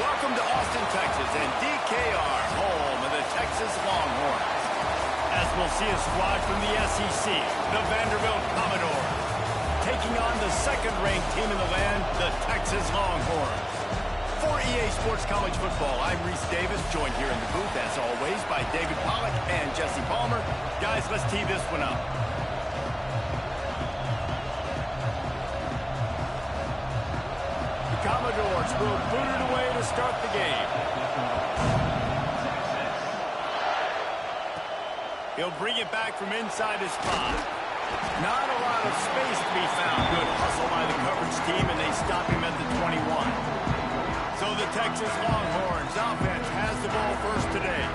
Welcome to Austin, Texas, and DKR, home of the Texas Longhorns. As we'll see a squad from the SEC, the Vanderbilt Commodores, taking on the second-ranked team in the land, the Texas Longhorns. For EA Sports College Football, I'm Reese Davis, joined here in the booth, as always, by David Pollack and Jesse Palmer. Guys, let's tee this one up. Commodores will boot it away to start the game. He'll bring it back from inside his 5. Not a lot of space to be found. Good hustle by the coverage team, and they stop him at the 21. So the Texas Longhorns offense has the ball first today.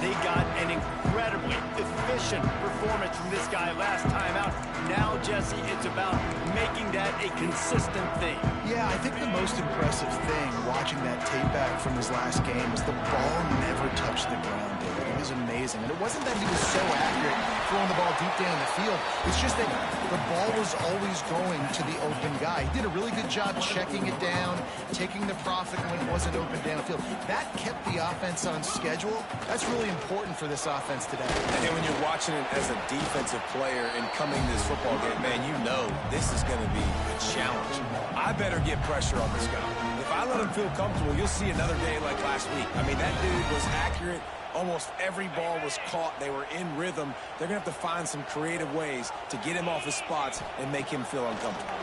They got an incredibly efficient performance from this guy last time out. Now, Jesse, it's about making that a consistent thing. Yeah, I think the most impressive thing watching that tape back from his last game is the ball never touched the ground, David. It was amazing. And it wasn't that he was so accurate throwing the ball deep down the field. It's just that the ball was always going to the open guy. He did a really good job checking it down, taking the profit when it wasn't open downfield. That kept the offense on schedule. That's really important for this offense today. And when you're watching it as a defensive player and coming to this football game, man, you know this is going to be a challenge. I better get pressure on this guy. If I let him feel comfortable, you'll see another day like last week. I mean, that dude was accurate. Almost every ball was caught. They were in rhythm. They're going to have to find some creative ways to get him off his spots and make him feel uncomfortable.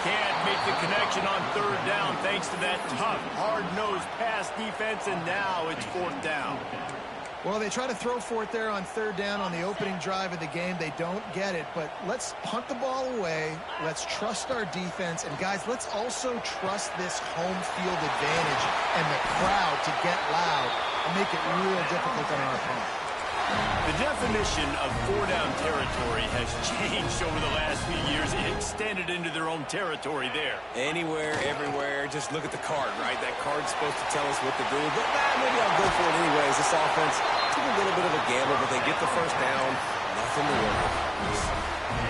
Can't make the connection on third down thanks to that tough, hard-nosed pass defense, and now it's fourth down. Well, they try to throw for it there on third down on the opening drive of the game. They don't get it, but let's punt the ball away. Let's trust our defense. And, guys, let's also trust this home field advantage and the crowd to get loud and make it real difficult on our opponent. The definition of four-down territory has changed over the last few years. It extended into their own territory there. Anywhere, everywhere, just look at the card, right? That card's supposed to tell us what to do, but maybe I'll go for it anyways. This offense took a little bit of a gamble, but they get the first down. Nothing to worry about.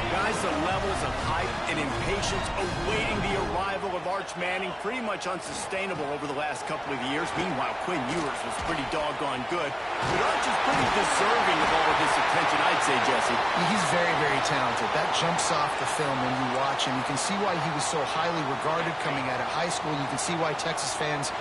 Guys, the levels of hype and impatience awaiting the arrival of Arch Manning pretty much unsustainable over the last couple of years. Meanwhile, Quinn Ewers was pretty doggone good. But Arch is pretty deserving of all of this attention, I'd say, Jesse. He's very, very talented. That jumps off the film when you watch him. You can see why he was so highly regarded coming out of high school. You can see why Texas fans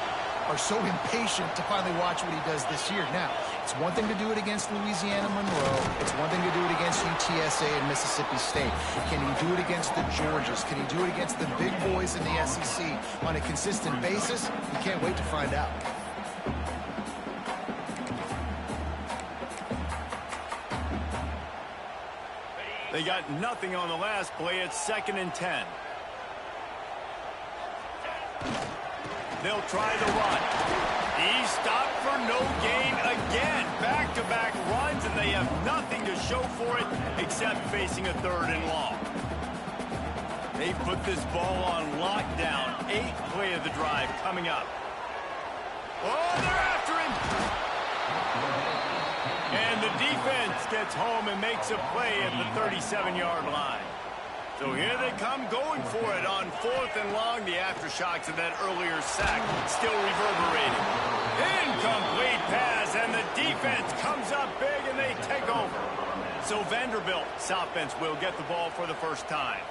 are so impatient to finally watch what he does this year. Now, it's one thing to do it against Louisiana Monroe. It's one thing to do it against UTSA and Mississippi State. Can he do it against the Georgias? Can he do it against the big boys in the SEC on a consistent basis? We can't wait to find out. They got nothing on the last play. It's 2nd and 10. They'll try the run. He stopped for no gain again. Back-to-back runs, and they have nothing to show for it except facing a 3rd and long. They put this ball on lockdown. 8th play of the drive coming up. Oh, they're after him. And the defense gets home and makes a play at the 37-yard line. So here they come going for it on 4th and long. The aftershocks of that earlier sack still reverberating. Incomplete pass, and the defense comes up big, and they take over. So Vanderbilt's offense will get the ball for the first time.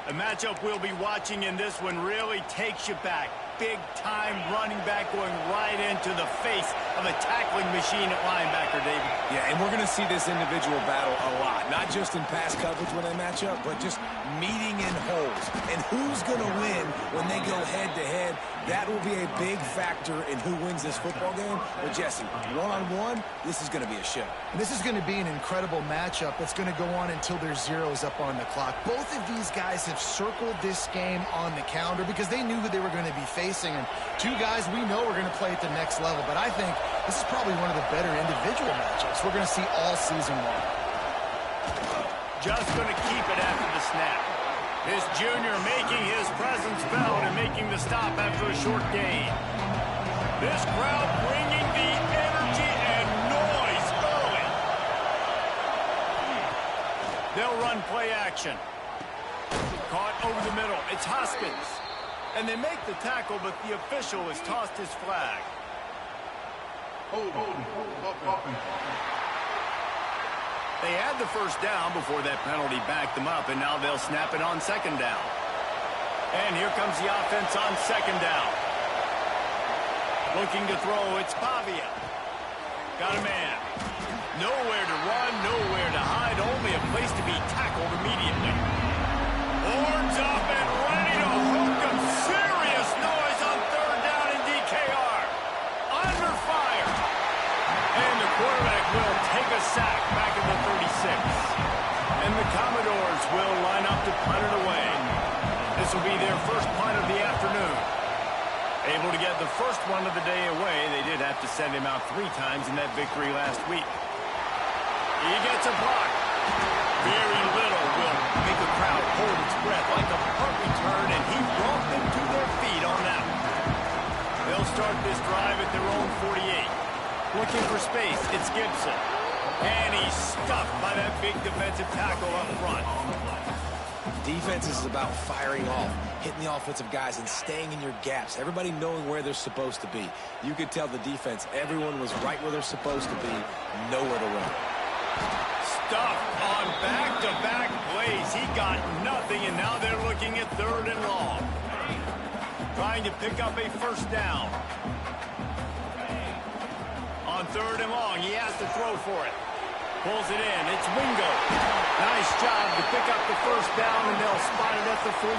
The matchup we'll be watching in this one really takes you back. Big-time running back going right into the face of a tackling machine at linebacker, David. Yeah, and we're going to see this individual battle a lot. Not just in pass coverage when they match up, but just meeting in holes. And who's going to win when they go head-to-head? That will be a big factor in who wins this football game. But, Jesse, one-on-one, this is going to be a show. And this is going to be an incredible matchup that's going to go on until there's zeros up on the clock. Both of these guys have circled this game on the calendar because they knew who they were going to be facing. And two guys we know are going to play at the next level. But I think this is probably one of the better individual matchups we're going to see all season long. Just going to keep it after the snap. This junior making his presence felt and making the stop after a short gain. This crowd bringing the energy and noise early. They'll run play action. Caught over the middle. It's Hoskins. And they make the tackle, but the official has tossed his flag. They had the first down before that penalty backed them up, and now they'll snap it on second down. And here comes the offense on second down. Looking to throw, it's Pavia. Got a man. Nowhere to run, nowhere to hide, only a place to be tackled immediately. Horns up and ready to hook him. Serious noise on third down in DKR. Under fire. And the quarterback will take a sack back at the 36. And the Commodores will line up to punt it away. This will be their first punt of the afternoon. Able to get the first one of the day away. They did have to send him out 3 times in that victory last week. He gets a block. Very little will make a crowd hold its breath like a punt return, and he brought them to their feet on that one. They'll start this drive at their own 48. Looking for space, it's Gibson. And he's stuffed by that big defensive tackle up front. Defense is about firing off, hitting the offensive guys and staying in your gaps. Everybody knowing where they're supposed to be. You could tell the defense, everyone was right where they're supposed to be, nowhere to run. Stuffed on back-to-back plays. He got nothing, and now they're looking at third and long. Trying to pick up a first down. On third and long, he has to throw for it. Pulls it in. It's Wingo. Nice job to pick up the first down, and they'll spot it at the 42.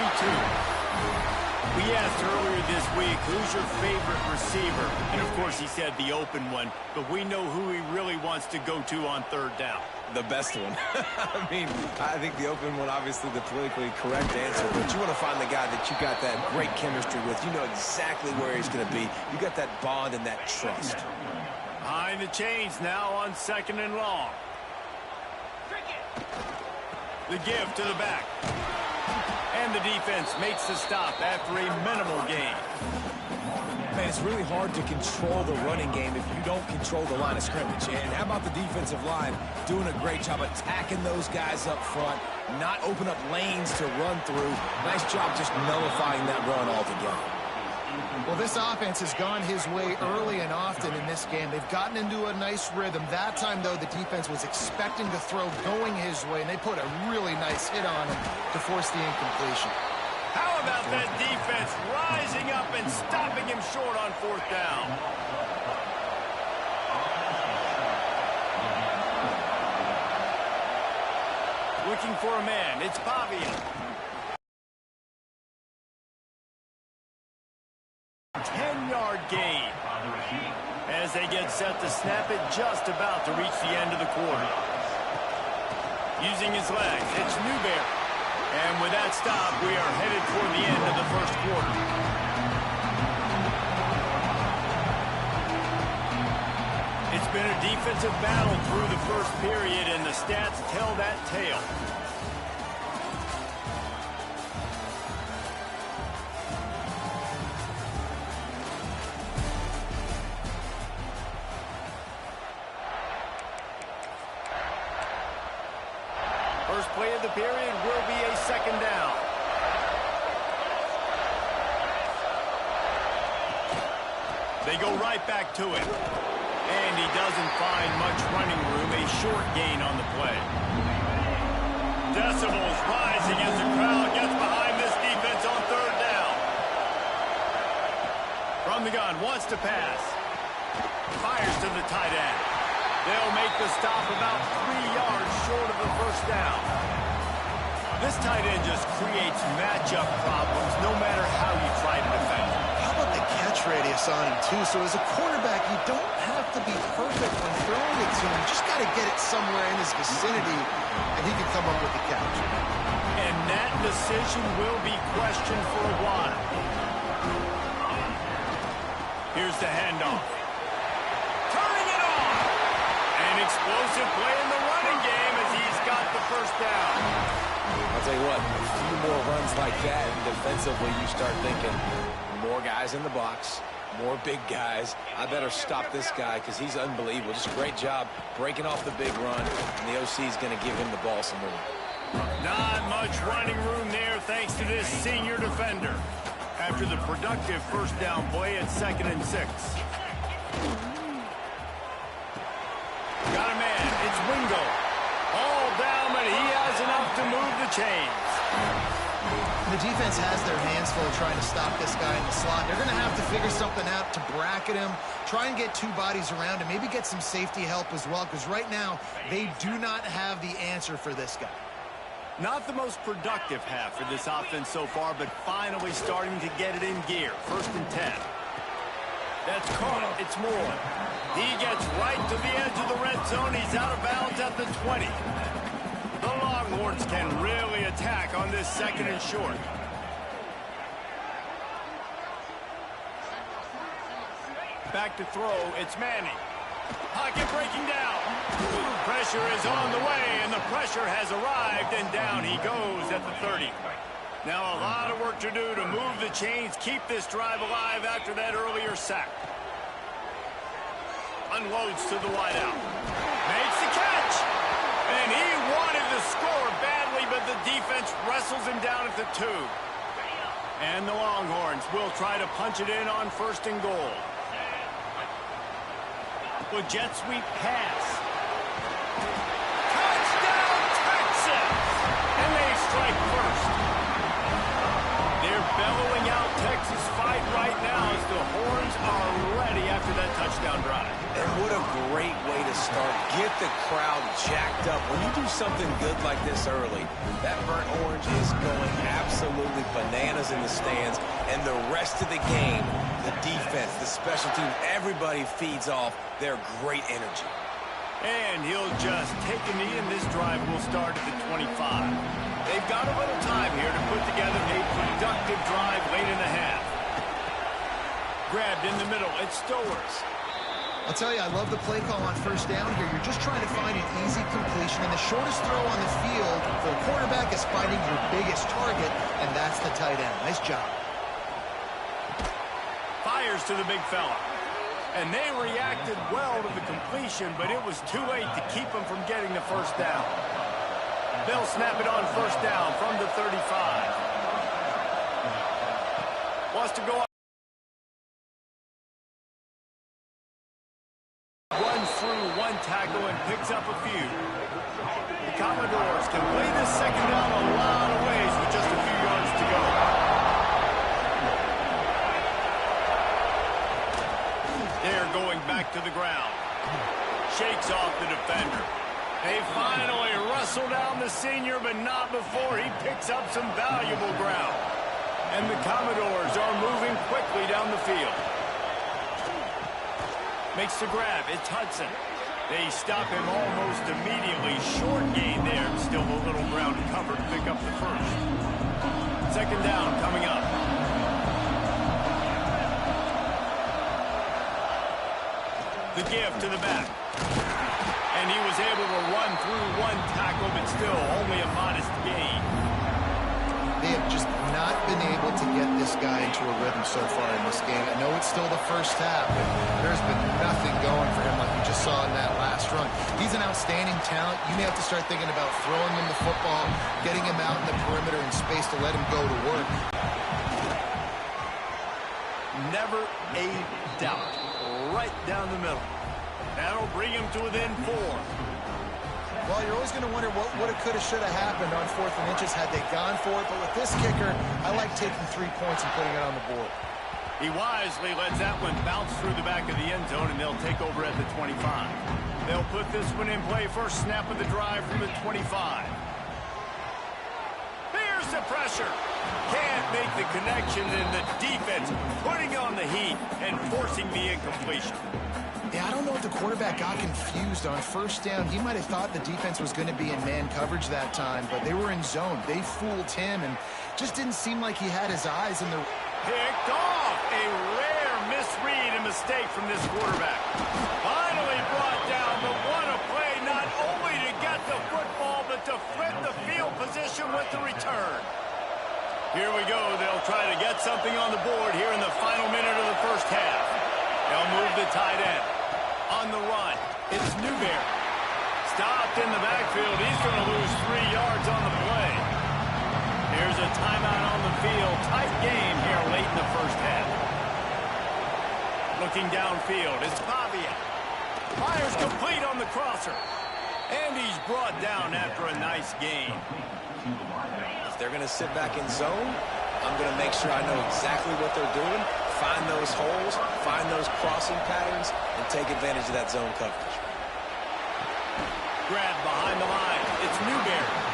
We asked earlier this week, who's your favorite receiver? And, of course, he said the open one, but we know who he really wants to go to on third down. The best one. I mean, I think the open one, obviously the politically correct answer, but you want to find the guy that you got that great chemistry with. You know exactly where he's going to be. You got that bond and that trust. Behind the chains now on second and long. The give to the back. And the defense makes the stop after a minimal gain. Man, it's really hard to control the running game if you don't control the line of scrimmage. And how about the defensive line doing a great job attacking those guys up front, not open up lanes to run through. Nice job just nullifying that run altogether. Well, this offense has gone his way early and often in this game. They've gotten into a nice rhythm. That time, though, the defense was expecting the throw going his way, and they put a really nice hit on him to force the incompletion. How about that defense rising up and stopping him short on fourth down? Looking for a man. It's Pavia. 10-yard gain. As they get set to snap it, just about to reach the end of the quarter. Using his legs, it's Newberry. And with that stop, we are headed toward the end of the first quarter. It's been a defensive battle through the first period, and the stats tell that tale. First play of the period will be a second down. They go right back to it. And he doesn't find much running room. A short gain on the play. Decibels rising as the crowd gets behind this defense on third down. From the gun, wants to pass. Fires to the tight end. They'll make the stop about 3 yards short of the first down. This tight end just creates matchup problems no matter how you try to defend him. How about the catch radius on him, too? So as a quarterback, you don't have to be perfect when throwing it to him. You just got to get it somewhere in his vicinity, and he can come up with the catch. And that decision will be questioned for a while. Here's the handoff. Explosive play in the running game as he's got the first down. I'll tell you what, a few more runs like that, and defensively you start thinking, more guys in the box, more big guys. I better stop this guy because he's unbelievable. Just a great job breaking off the big run, and the OC is going to give him the ball some more. Not much running room there thanks to this senior defender. after the productive first down play at 2nd and 6. Got a man. It's Wingo. All down, but he has enough to move the chains. The defense has their hands full trying to stop this guy in the slot. They're going to have to figure something out to bracket him, try and get two bodies around him, maybe get some safety help as well, because right now they do not have the answer for this guy. Not the most productive half for this offense so far, but finally starting to get it in gear. 1st and 10. That's caught. It's Moore. He gets right to the edge of the red zone. He's out of bounds at the 20. The Longhorns can really attack on this 2nd and short. Back to throw. It's Manning. Pocket breaking down. Pressure is on the way, and the pressure has arrived, and down he goes at the 30. Now a lot of work to do to move the chains, keep this drive alive after that earlier sack. Unloads to the wideout. Makes the catch. And he wanted to score badly, but the defense wrestles him down at the 2. And the Longhorns will try to punch it in on 1st and goal. With jet sweep pass. Touchdown, Texas! And they strike first. They're bellowing out Texas fight right now as the Horns are ready after that touchdown drive. And what a great way to start. Get the crowd jacked up. When you do something good like this early, that burnt orange is going absolutely bananas in the stands. And the rest of the game, the defense, the special teams, everybody feeds off their great energy. And he'll just take a knee, and this drive will start at the 25. They've got a little time here to put together a productive drive late in the half. Grabbed in the middle. It's Stowers. I'll tell you, I love the play call on 1st down here. You're just trying to find an easy completion, and the shortest throw on the field for a quarterback is finding your biggest target, and that's the tight end. Nice job. Fires to the big fella. And they reacted well to the completion, but it was too late to keep them from getting the 1st down. They'll snap it on 1st down from the 35. Wants to go up. Runs through one tackle and picks up a few. The Commodores can play this 2nd down a lot of ways with just a few yards to go. They're going back to the ground. Shakes off the defender. They finally wrestle down the senior, but not before he picks up some valuable ground. And the Commodores are moving quickly down the field. Makes the grab. It's Hudson. They stop him almost immediately. Short gain there. Still a little ground to cover to pick up the 1st. 2nd down coming up. The give to the back. And he was able to run through one tackle, but still only a modest gain. They have just not been able to get this guy into a rhythm so far in this game. I know it's still the 1st half, but there's been nothing going for him like we just saw in that last run. He's an outstanding talent. You may have to start thinking about throwing him the football, getting him out in the perimeter in space to let him go to work. Never a doubt. Right down the middle. That'll bring him to within 4. Well, you're always going to wonder what would have, could have, should have happened on 4th and inches had they gone for it. But with this kicker, I like taking 3 points and putting it on the board. He wisely lets that one bounce through the back of the end zone, and they'll take over at the 25. They'll put this one in play. First snap of the drive from the 25. Here's the pressure. Can't make the connection, and the defense putting on the heat and forcing the incompletion. Yeah, I don't know if the quarterback got confused on 1st down. He might have thought the defense was going to be in man coverage that time, but they were in zone. They fooled him, and just didn't seem like he had his eyes in the... Picked off. A rare misread and mistake from this quarterback. Finally brought down, but what a play, not only to get the football, but to flip the field position with the return. Here we go. They'll try to get something on the board here in the final minute of the 1st half. They'll move the tight end. On the run, it's Newberry. Stopped in the backfield. He's going to lose 3 yards on the play. Here's a timeout on the field. Tight game here late in the first half. Looking downfield, it's Pavia. Fires complete on the crosser. And he's brought down after a nice gain. If they're going to sit back in zone, I'm going to make sure I know exactly what they're doing, find those holes, find those crossing patterns, and take advantage of that zone coverage. Grab behind the line. It's Newberry.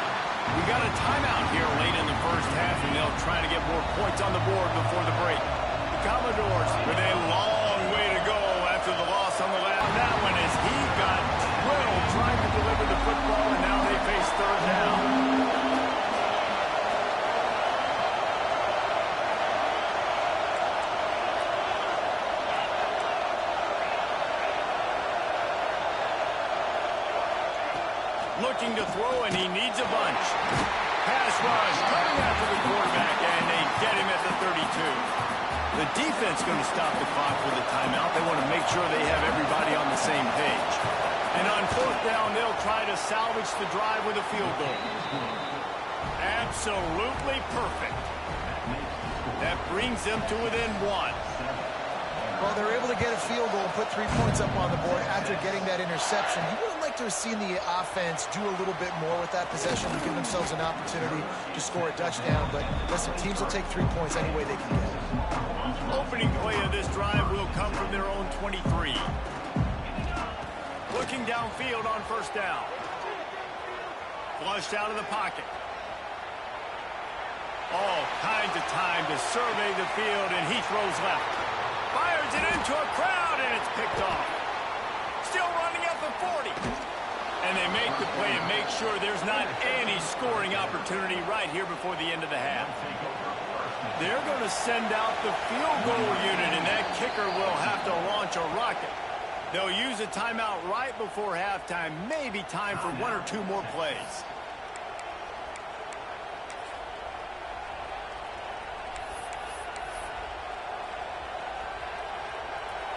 We got a timeout here late in the first half, and they'll try to get more points on the board before the break. The Commodores with a long way to go after the loss on the last. That one is he got drilled trying to deliver the football, and now they face third down. Looking to throw, and he needs a bunch. Pass rush, coming after the quarterback, and they get him at the 32. The defense going to stop the clock with a timeout. They want to make sure they have everybody on the same page. And on fourth down, they'll try to salvage the drive with a field goal. Absolutely perfect. That brings them to within one. Well, they're able to get a field goal and put 3 points up on the board after getting that interception. You would have liked to have seen the offense do a little bit more with that possession to give themselves an opportunity to score a touchdown. But listen, teams will take 3 points any way they can get it. Opening play of this drive will come from their own 23. Looking downfield on first down. Flushed out of the pocket. All kinds of time to survey the field, and he throws left. Fires it into a crowd, and it's picked off. Still running at the 40. And they make the play and make sure there's not any scoring opportunity right here before the end of the half. They're going to send out the field goal unit, and that kicker will have to launch a rocket. They'll use a timeout right before halftime. Maybe time for 1 or 2 more plays.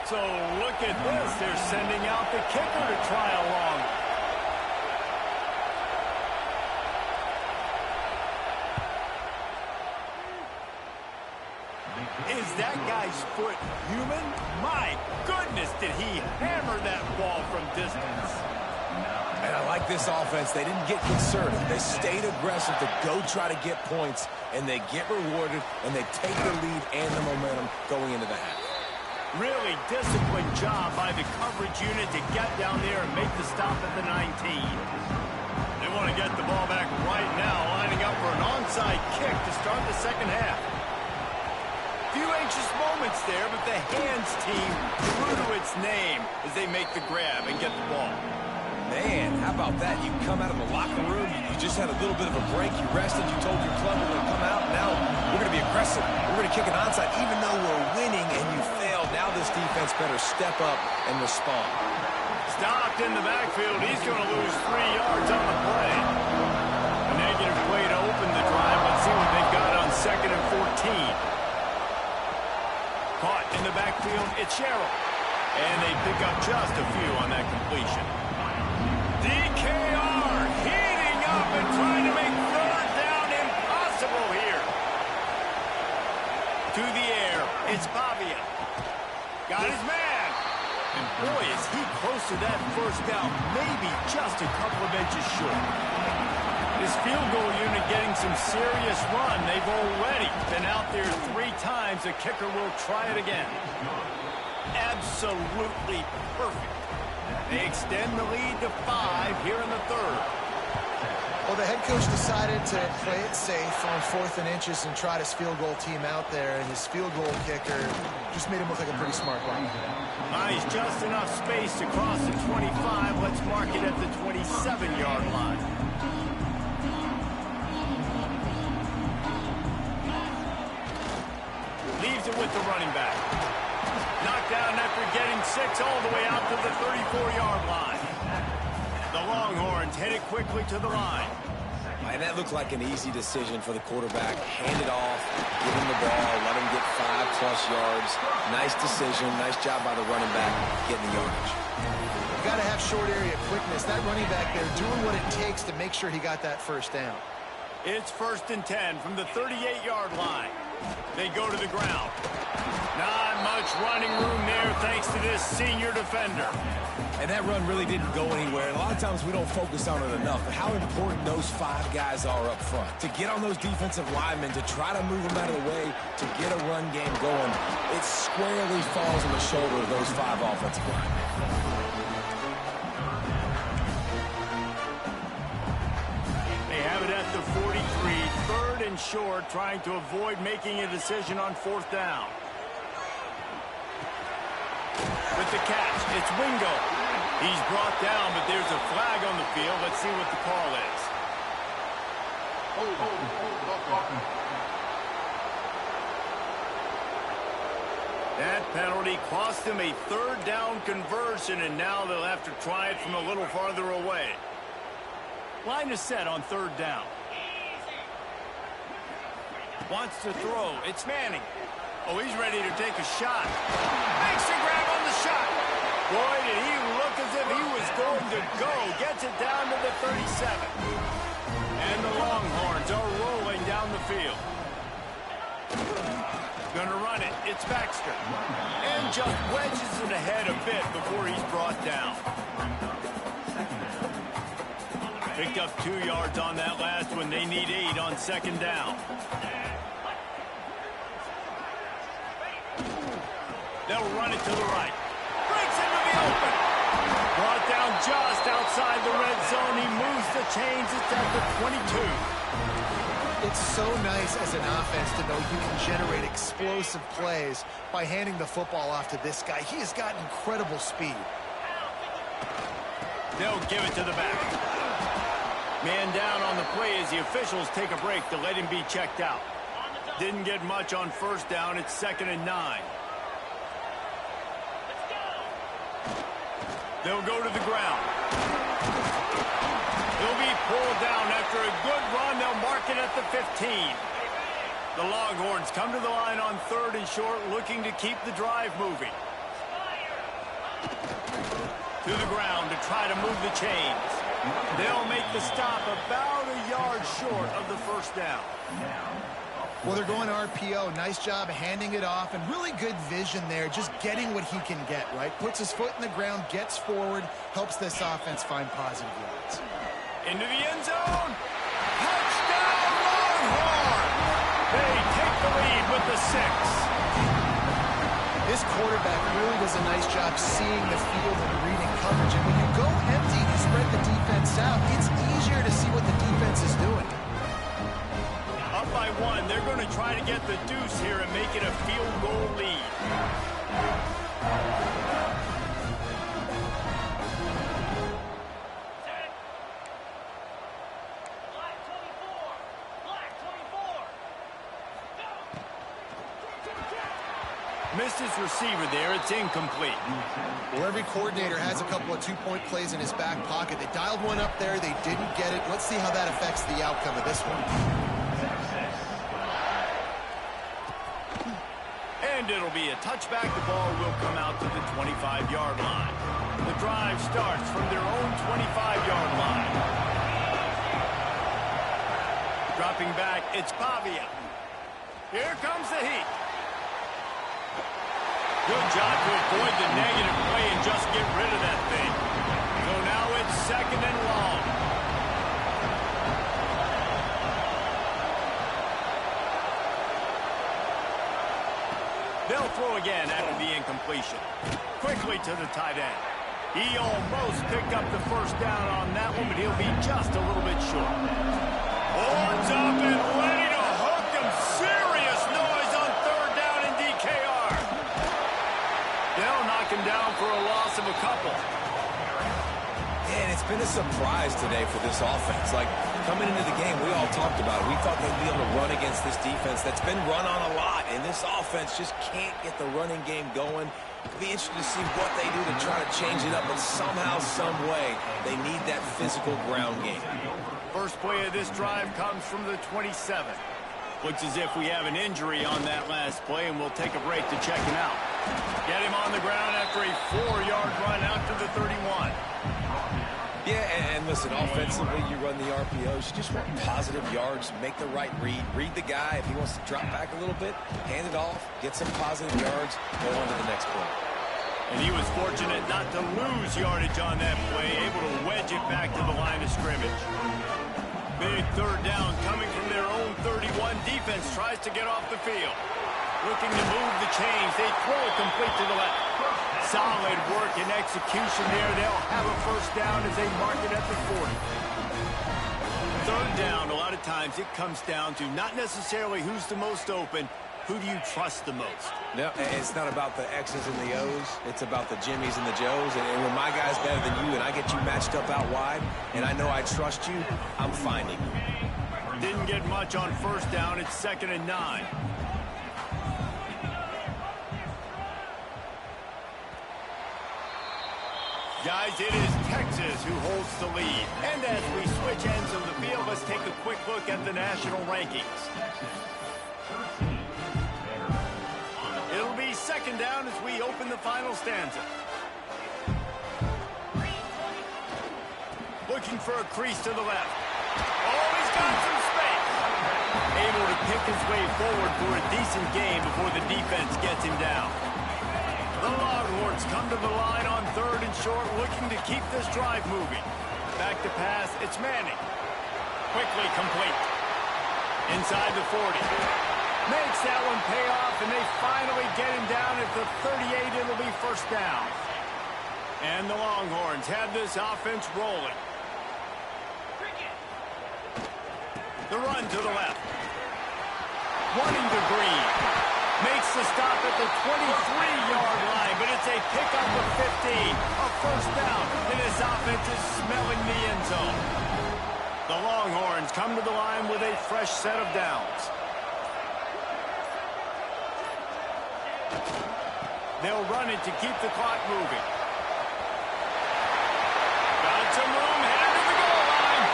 So look at this. They're sending out the kicker to try along. Is that guy's foot human? My goodness, did he hammer that ball from distance. And I like this offense. They didn't get conservative. They stayed aggressive to go try to get points, and they get rewarded, and they take the lead and the momentum going into the half. Really disciplined job by the coverage unit to get down there and make the stop at the 19. They want to get the ball back right now, lining up for an onside kick to start the second half. Few anxious moments there, but the hands team true to its name as they make the grab and get the ball. Man, how about that? You come out of the locker room, you just had a little bit of a break, you rested, you told your club we're going to come out, and now we're going to be aggressive. We're going to kick an onside, even though we're winning and you failed. Now this defense better step up and respond. Stopped in the backfield. He's going to lose 3 yards on the play. A negative play to open the drive. Let's see what they've got on 2nd and 14. Caught in the backfield, it's Sherrill. And they pick up just a few on that completion. DKR heating up and trying to make third down impossible here. To the air, it's Pavia. Got his man. And boy, is he close to that first down, maybe just a couple of inches short. This field goal unit getting some serious run. They've already been out there 3 times. The kicker will try it again. Absolutely perfect. They extend the lead to 5 here in the third. Well, the head coach decided to play it safe on 4th and inches and trot his field goal team out there, and his field goal kicker just made him look like a pretty smart guy. Nice, just enough space to cross the 25. Let's mark it at the 27-yard line. Leaves it with the running back. Knocked down after getting 6 all the way out to the 34-yard line. The Longhorns headed quickly to the line. And that looked like an easy decision for the quarterback. Hand it off, give him the ball, let him get 5+ yards. Nice decision, nice job by the running back getting the yardage. You got to have short area quickness. That running back there doing what it takes to make sure he got that first down. It's 1st and 10 from the 38-yard line. They go to the ground. Not much running room there thanks to this senior defender. And that run really didn't go anywhere. And a lot of times we don't focus on it enough, but how important those 5 guys are up front. To get on those defensive linemen, to try to move them out of the way, to get a run game going, it squarely falls on the shoulder of those 5 offensive linemen. They have it at the 43, 3rd and short, trying to avoid making a decision on 4th down. With the catch, it's Wingo. He's brought down, but there's a flag on the field. Let's see what the call is. That penalty cost him a 3rd down conversion, and now they'll have to try it from a little farther away. Line is set on 3rd down. Wants to throw. It's Manning. Oh, he's ready to take a shot. Makes the grab on the shot. Boy, did he look as if he was going to go. Gets it down to the 37. And the Longhorns are rolling down the field. Gonna run it. It's Baxter. And just wedges it ahead a bit before he's brought down. Picked up 2 yards on that last one. They need 8 on 2nd down. They'll run it to the right. Breaks into the open. Brought down just outside the red zone. He moves the chains. It's at the 22. It's so nice as an offense to know you can generate explosive plays by handing the football off to this guy. He has got incredible speed. They'll give it to the back. Man down on the play as the officials take a break to let him be checked out. Didn't get much on 1st down. It's 2nd and 9. They'll go to the ground. He'll be pulled down after a good run. They'll mark it at the 15. The Longhorns come to the line on 3rd and short, looking to keep the drive moving. To the ground to try to move the chains. They'll make the stop about a yard short of the 1st down. Well, they're going RPO. Nice job handing it off, and really good vision there, just getting what he can get, right? Puts his foot in the ground, gets forward, helps this offense find positive yards. Into the end zone. Touchdown, Longhorn! They take the lead with the 6. This quarterback really does a nice job seeing the field and reading coverage. And when you go empty, you spread the defense out. It's easier to see what the defense is doing. Up by 1, they're going to try to get the deuce here and make it a field goal lead. Missed his receiver there. It's incomplete. Well, every coordinator has a couple of 2-point plays in his back pocket. They dialed one up there. They didn't get it. Let's see how that affects the outcome of this one. And it'll be a touchback. The ball will come out to the 25-yard line. The drive starts from their own 25-yard line. Dropping back, it's Pavia. Here comes the heat. Good job to avoid the negative play and just get rid of that thing. So now it's 2nd and long. They'll throw again after the incompletion. Quickly to the tight end. He almost picked up the 1st down on that one, but he'll be just a little bit short. Horns up and ready to hook them. Serious noise on 3rd down in DKR. They'll knock him down for a loss of a couple. Man, it's been a surprise today for this offense. Like, coming into the game, we all talked about it. We thought they'd be able to run against this defense that's been run on a lot, and this offense just can't get the running game going. It'll be interesting to see what they do to try to change it up, but somehow, some way, they need that physical ground game. First play of this drive comes from the 27. Looks as if we have an injury on that last play, and we'll take a break to check him out. Get him on the ground after a 4-yard run out to the 31. Yeah, and listen, offensively, you run the RPOs. You just want positive yards, make the right read. Read the guy. If he wants to drop back a little bit, hand it off, get some positive yards, go on to the next play. And he was fortunate not to lose yardage on that play, able to wedge it back to the line of scrimmage. Big third down coming from their own 31. Defense tries to get off the field. Looking to move the chains. They throw it complete to the left. Solid work and execution there. They'll have a first down as they mark it at the 40. Third down, a lot of times it comes down to not necessarily who's the most open, who do you trust the most? No, it's not about the X's and the O's. It's about the Jimmies and the Joes. And when my guy's better than you and I get you matched up out wide and I know I trust you, I'm finding you. Didn't get much on first down. It's 2nd and 9. Guys, it is Texas who holds the lead. And as we switch ends of the field, let's take a quick look at the national rankings. It'll be 2nd down as we open the final stanza. Looking for a crease to the left. Oh, he's got some space. Able to pick his way forward for a decent gain before the defense gets him down. The Longhorns come to the line on 3rd and short, looking to keep this drive moving. Back to pass, it's Manning. Quickly complete. Inside the 40. Makes that one pay off, and they finally get him down at the 38. It'll be first down. And the Longhorns have this offense rolling. The run to the left. Running to Green. Makes the stop at the 23-yard line, but it's a pickup of 15. A first down, and this offense is smelling the end zone. The Longhorns come to the line with a fresh set of downs. They'll run it to keep the clock moving. Got some room, headed to the goal line,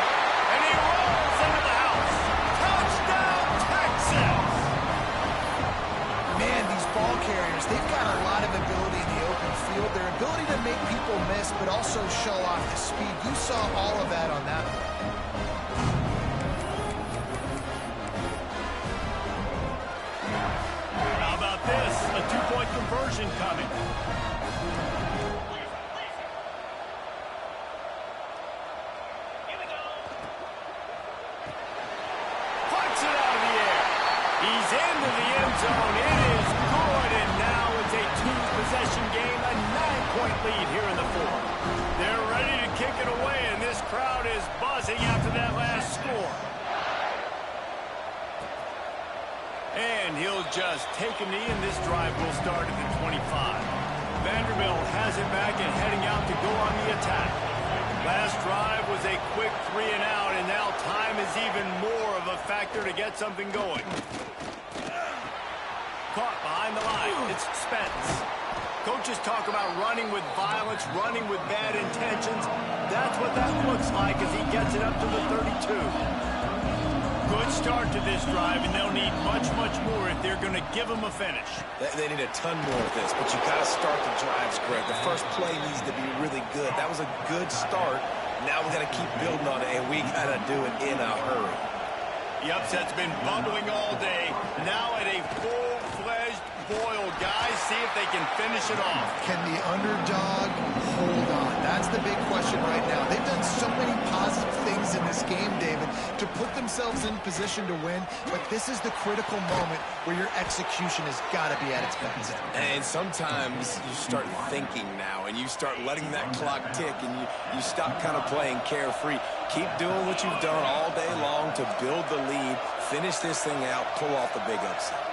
and he rolls into the house. Touchdown, Texas! Man, these ball carriers, they've got a lot of ability in the open field. Their ability to make people miss, but also show off the speed. You saw all of that on that play. How about this? A two-point conversion coming. Puts it out of the air. He's into the end zone. It is good, and now it's a two-possession game, a 9-point lead here in the 4th. They're ready to kick it away, and this crowd is buzzing after that last score. And he'll just take a knee, and this drive will start at the 25. Vanderbilt has it back and heading out to go on the attack. Last drive was a quick 3 and out, and now time is even more of a factor to get something going. Caught behind the line. It's Spence. Coaches talk about running with violence, running with bad intentions. That's what that looks like as he gets it up to the 32. Good start to this drive, and they'll need much, much more if they're going to give them a finish. They need a ton more of this, but you got to start the drives great. The first play needs to be really good. That was a good start. Now we got to keep building on it, and we got to do it in a hurry. The upset's been bubbling all day. Now at a full-fledged boil. Guys, see if they can finish it off. Can the underdog hold on? That's the big question right now. They've done so many positive things in this game, David, to put themselves in position to win, but this is the critical moment where your execution has got to be at its best. And sometimes you start thinking now, and you start letting that clock tick, and you stop kind of playing carefree. Keep doing what you've done all day long to build the lead, finish this thing out, pull off the big upset.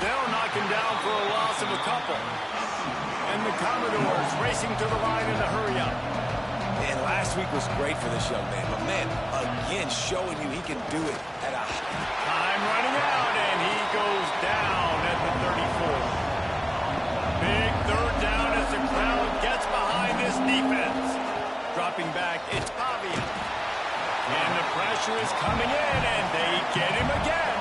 They'll knock him down for a loss of a couple. And the Commodores racing to the line in a hurry-up. And last week was great for this young man. But, man, again, showing you he can do it at a... Time running out, and he goes down at the 34. Big third down as the crowd gets behind this defense. Dropping back, it's Pavia. And the pressure is coming in, and they get him again.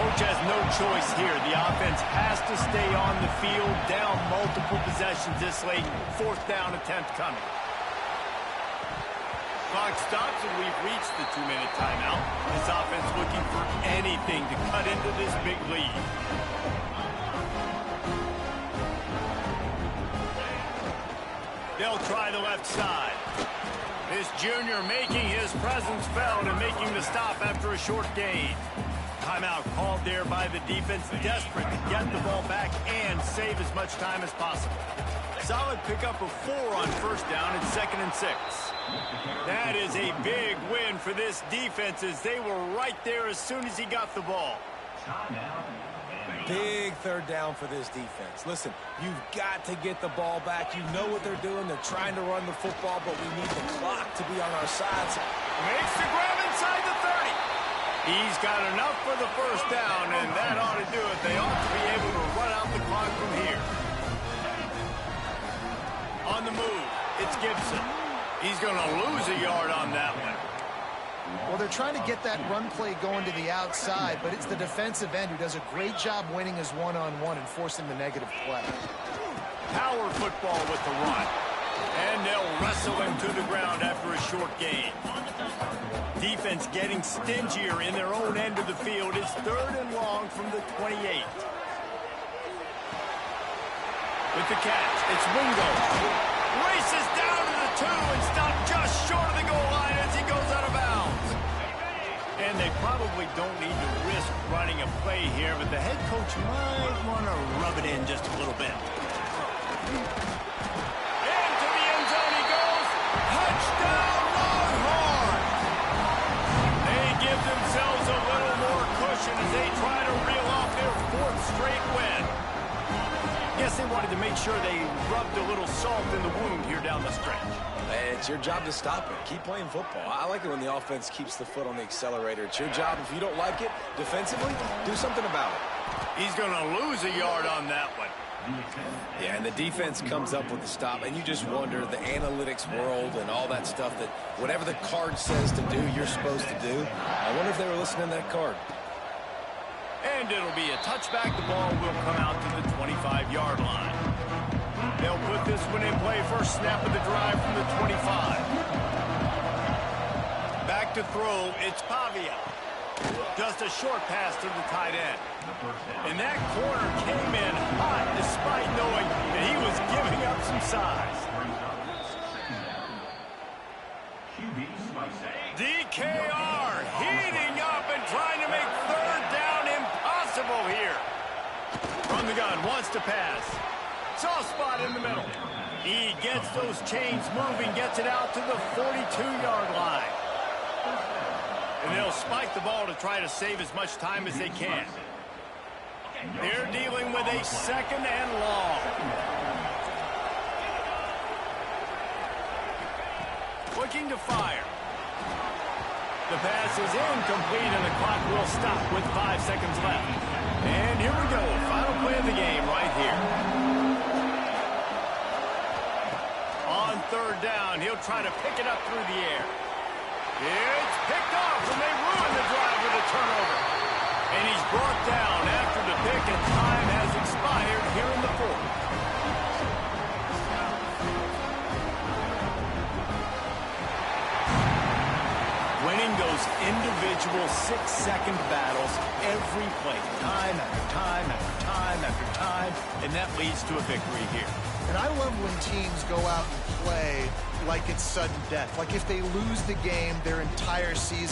Coach has no choice here. The offense has to stay on the field, down multiple possessions this late. Fourth down attempt coming. Clock stops, and we've reached the 2-minute timeout. This offense looking for anything to cut into this big lead. They'll try the left side. This junior making his presence felt and making the stop after a short gain. Timeout called there by the defense, desperate to get the ball back and save as much time as possible. Solid pickup of 4 on first down and 2nd and 6. That is a big win for this defense as they were right there as soon as he got the ball. Big third down for this defense. Listen, you've got to get the ball back. You know what they're doing. They're trying to run the football, but we need the clock to be on our sides. Makes the grab inside the 30. He's got enough for the first down, and that ought to do it. They ought to be able to run out the clock from here. On the move, it's Gibson. He's going to lose a yard on that one. Well, they're trying to get that run play going to the outside, but it's the defensive end who does a great job winning his one-on-one and forcing the negative play. Power football with the run. And they'll wrestle him to the ground after a short gain. Defense getting stingier in their own end of the field. It's 3rd and long from the 28. With the catch, it's Wingo. Races down to the 2 and stopped just short of the goal line as he goes out of bounds. And they probably don't need to risk running a play here, but the head coach might want to rub it in just a little bit. Into the end zone he goes. Touchdown, Longhorns! They give themselves a little more cushion as they try to reel off their 4th straight win. Guess they wanted to make sure they rubbed a little salt in the wound here down the stretch. It's your job to stop it. Keep playing football. I like it when the offense keeps the foot on the accelerator. It's your job. If you don't like it defensively, do something about it. He's going to lose a yard on that one. Yeah, and the defense comes up with the stop, and you just wonder, the analytics world and all that stuff, that whatever the card says to do, you're supposed to do. I wonder if they were listening to that card. And it'll be a touchback. The ball will come out to the 25-yard line. They'll put this one in play. First snap of the drive from the 25. Back to throw. It's Pavia. Just a short pass to the tight end. And that corner came in hot despite knowing that he was giving up some size. DKR heating up and trying to make 3rd down impossible here. From the gun, wants to pass. Soft spot in the middle. He gets those chains moving, gets it out to the 42-yard line. And they'll spike the ball to try to save as much time as they can. They're dealing with a 2nd and long. Looking to fire. The pass is incomplete, and the clock will stop with 5 seconds left. And here we go. Final play of the game right here. On 3rd down, he'll try to pick it up through the air. It's picked off, and they ruin the drive with a turnover. And he's brought down after the pick, and time has expired here in the 4th. Winning those individual 6-second battles every play, time after time after time after time, and that leads to a victory here. And I love when teams go out and play like it's sudden death. Like if they lose the game, their entire season